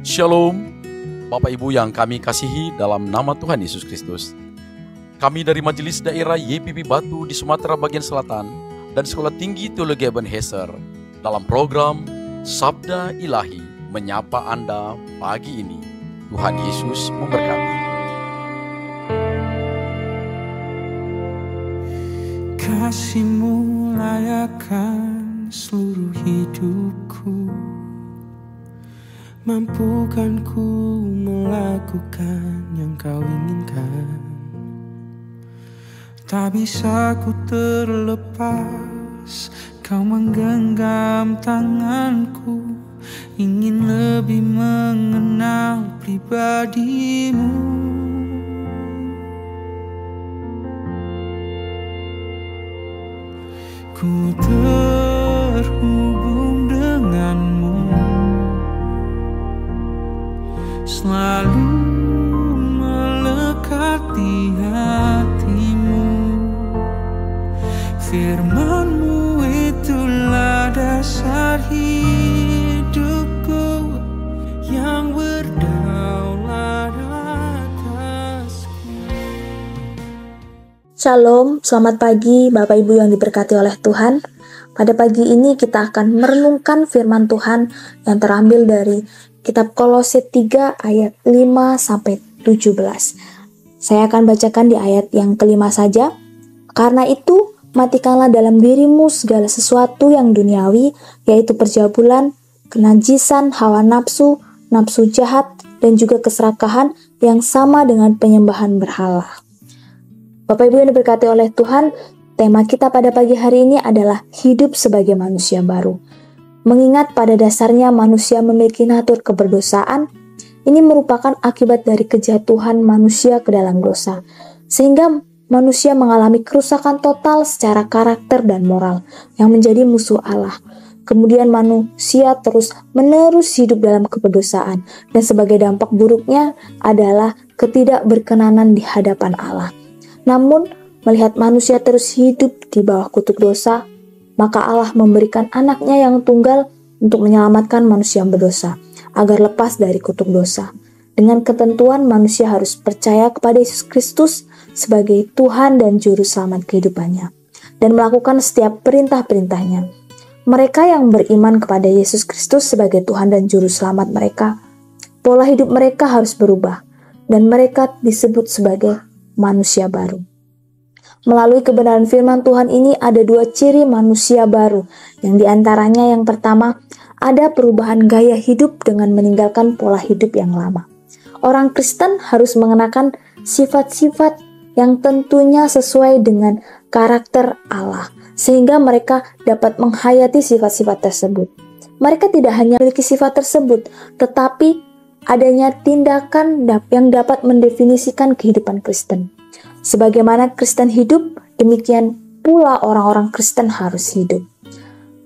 Shalom, Bapak Ibu yang kami kasihi dalam nama Tuhan Yesus Kristus. Kami dari Majelis Daerah YPP Batu di Sumatera Bagian Selatan dan Sekolah Tinggi Teologi Ebenezer dalam program Sabda Ilahi menyapa Anda pagi ini. Tuhan Yesus memberkati. Kasih-Mu layakkan seluruh hidupku, mampukan ku melakukan yang Kau inginkan. Tak bisa ku terlepas, Kau menggenggam tanganku, ingin lebih mengenal pribadi-Mu. Ku terhubung denganmu, selalu melekat di hatimu. Firman-Mu itulah dasar hidupku yang berdaulat atasku. Shalom, selamat pagi Bapak Ibu yang diberkati oleh Tuhan. Pada pagi ini kita akan merenungkan firman Tuhan yang terambil dari Kitab Kolose 3 ayat 5-17. Saya akan bacakan di ayat yang kelima saja. Karena itu, matikanlah dalam dirimu segala sesuatu yang duniawi, yaitu perjabulan, kenajisan, hawa nafsu, nafsu jahat, dan juga keserakahan yang sama dengan penyembahan berhala. Bapak Ibu yang diberkati oleh Tuhan, tema kita pada pagi hari ini adalah hidup sebagai manusia baru. Mengingat pada dasarnya manusia memiliki natur keberdosaan, ini merupakan akibat dari kejatuhan manusia ke dalam dosa. Sehingga manusia mengalami kerusakan total secara karakter dan moral yang menjadi musuh Allah. Kemudian manusia terus-menerus hidup dalam keberdosaan dan sebagai dampak buruknya adalah ketidakberkenanan di hadapan Allah. Namun, melihat manusia terus hidup di bawah kutuk dosa, maka Allah memberikan anaknya yang tunggal untuk menyelamatkan manusia yang berdosa, agar lepas dari kutuk dosa. Dengan ketentuan manusia harus percaya kepada Yesus Kristus sebagai Tuhan dan Juru Selamat kehidupannya, dan melakukan setiap perintah-perintahnya. Mereka yang beriman kepada Yesus Kristus sebagai Tuhan dan Juru Selamat mereka, pola hidup mereka harus berubah, dan mereka disebut sebagai manusia baru. Melalui kebenaran firman Tuhan ini ada dua ciri manusia baru, yang diantaranya yang pertama, ada perubahan gaya hidup dengan meninggalkan pola hidup yang lama. Orang Kristen harus mengenakan sifat-sifat yang tentunya sesuai dengan karakter Allah, sehingga mereka dapat menghayati sifat-sifat tersebut. Mereka tidak hanya memiliki sifat tersebut, tetapi adanya tindakan yang dapat mendefinisikan kehidupan Kristen. Sebagaimana Kristen hidup, demikian pula orang-orang Kristen harus hidup.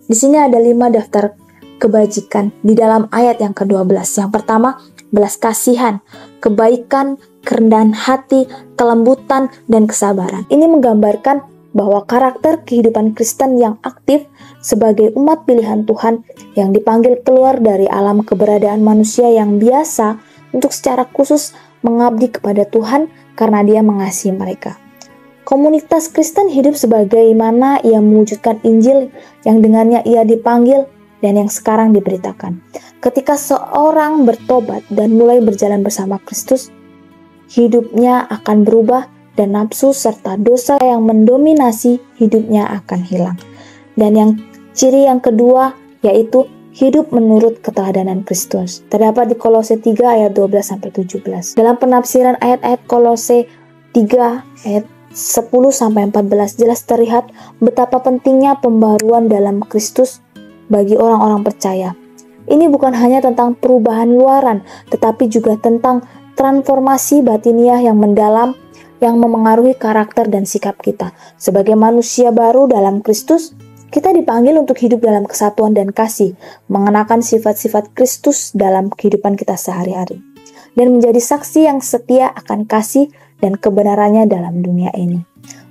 Di sini ada 5 daftar kebajikan di dalam ayat yang ke-12. Yang pertama, belas kasihan, kebaikan, kerendahan hati, kelembutan, dan kesabaran. Ini menggambarkan bahwa karakter kehidupan Kristen yang aktif sebagai umat pilihan Tuhan yang dipanggil keluar dari alam keberadaan manusia yang biasa untuk secara khusus mengabdi kepada Tuhan karena Dia mengasihi mereka. Komunitas Kristen hidup sebagaimana ia mewujudkan Injil yang dengannya ia dipanggil dan yang sekarang diberitakan. Ketika seorang bertobat dan mulai berjalan bersama Kristus, hidupnya akan berubah dan nafsu serta dosa yang mendominasi hidupnya akan hilang. Dan ciri yang kedua yaitu hidup menurut keteladanan Kristus. Terdapat di Kolose 3 ayat 12-17. Dalam penafsiran ayat-ayat Kolose 3 ayat 10-14 jelas terlihat betapa pentingnya pembaruan dalam Kristus bagi orang-orang percaya. Ini bukan hanya tentang perubahan luaran, tetapi juga tentang transformasi batiniah yang mendalam yang memengaruhi karakter dan sikap kita. Sebagai manusia baru dalam Kristus, kita dipanggil untuk hidup dalam kesatuan dan kasih, mengenakan sifat-sifat Kristus dalam kehidupan kita sehari-hari, dan menjadi saksi yang setia akan kasih dan kebenarannya dalam dunia ini.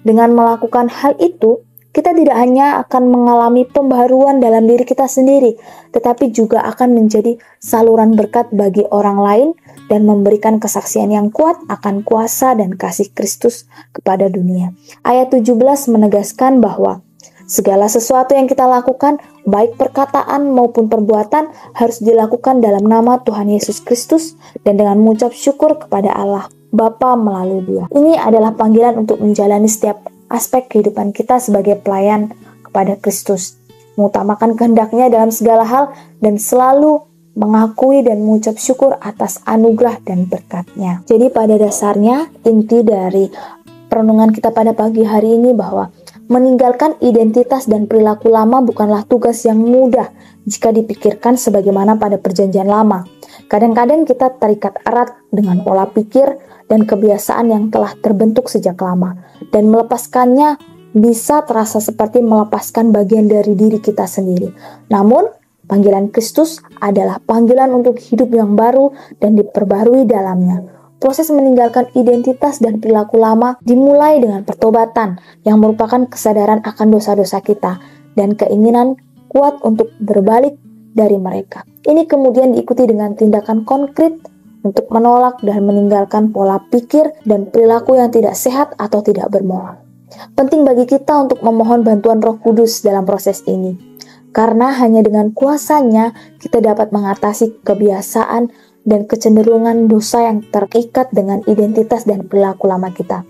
Dengan melakukan hal itu, Kita tidak hanya akan mengalami pembaharuan dalam diri kita sendiri, tetapi juga akan menjadi saluran berkat bagi orang lain dan memberikan kesaksian yang kuat akan kuasa dan kasih Kristus kepada dunia. Ayat 17 menegaskan bahwa segala sesuatu yang kita lakukan, baik perkataan maupun perbuatan, harus dilakukan dalam nama Tuhan Yesus Kristus dan dengan mengucap syukur kepada Allah Bapa melalui Dia. Ini adalah panggilan untuk menjalani setiap aspek kehidupan kita sebagai pelayan kepada Kristus, mengutamakan kehendaknya dalam segala hal dan selalu mengakui dan mengucap syukur atas anugerah dan berkat-Nya. Jadi pada dasarnya inti dari perenungan kita pada pagi hari ini bahwa meninggalkan identitas dan perilaku lama bukanlah tugas yang mudah jika dipikirkan sebagaimana pada perjanjian lama. Kadang-kadang kita terikat erat dengan pola pikir dan kebiasaan yang telah terbentuk sejak lama, dan melepaskannya bisa terasa seperti melepaskan bagian dari diri kita sendiri. Namun, panggilan Kristus adalah panggilan untuk hidup yang baru dan diperbarui dalamnya. Proses meninggalkan identitas dan perilaku lama dimulai dengan pertobatan yang merupakan kesadaran akan dosa-dosa kita dan keinginan kuat untuk berbalik dari mereka. Ini kemudian diikuti dengan tindakan konkret untuk menolak dan meninggalkan pola pikir dan perilaku yang tidak sehat atau tidak bermoral. Penting bagi kita untuk memohon bantuan Roh Kudus dalam proses ini, karena hanya dengan kuasa-Nya kita dapat mengatasi kebiasaan dan kecenderungan dosa yang terikat dengan identitas dan perilaku lama kita.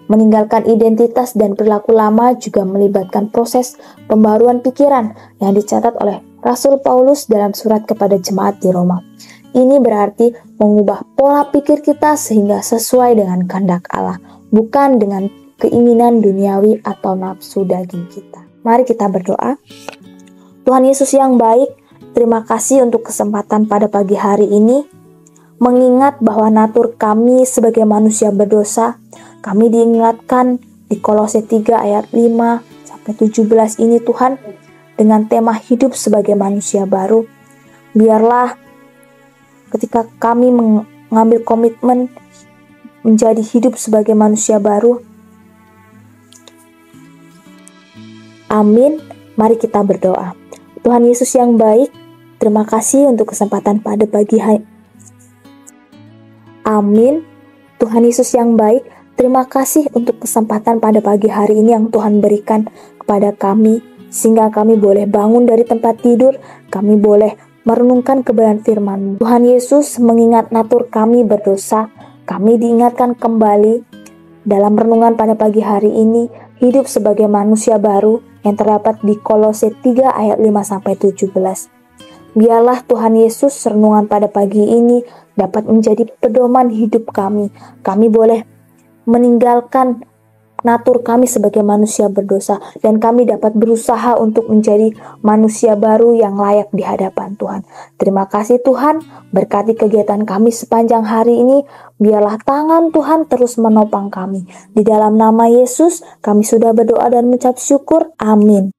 Meninggalkan identitas dan perilaku lama juga melibatkan proses pembaruan pikiran yang dicatat oleh Rasul Paulus dalam surat kepada jemaat di Roma. Ini berarti mengubah pola pikir kita sehingga sesuai dengan kehendak Allah, bukan dengan keinginan duniawi atau nafsu daging kita. Mari kita berdoa. Tuhan Yesus yang baik, terima kasih untuk kesempatan pada pagi hari ini, mengingat bahwa natur kami sebagai manusia berdosa. Kami diingatkan di Kolose 3 ayat 5-17 ini Tuhan, dengan tema hidup sebagai manusia baru. Biarlah ketika kami mengambil komitmen menjadi hidup sebagai manusia baru. Amin. Mari kita berdoa. Tuhan Yesus yang baik, terima kasih untuk kesempatan pada pagi hari. Amin. Tuhan Yesus yang baik, terima kasih untuk kesempatan pada pagi hari ini yang Tuhan berikan kepada kami, sehingga kami boleh bangun dari tempat tidur, kami boleh merenungkan kebenaran firman-Mu. Tuhan Yesus, mengingat natur kami berdosa, kami diingatkan kembali dalam renungan pada pagi hari ini, hidup sebagai manusia baru yang terdapat di Kolose 3 ayat 5-17. Biarlah Tuhan Yesus, renungan pada pagi ini dapat menjadi pedoman hidup kami. Kami boleh meninggalkan natur kami sebagai manusia berdosa, dan kami dapat berusaha untuk menjadi manusia baru yang layak di hadapan Tuhan. Terima kasih Tuhan, berkati kegiatan kami sepanjang hari ini, biarlah tangan Tuhan terus menopang kami. Di dalam nama Yesus, kami sudah berdoa dan mengucap syukur. Amin.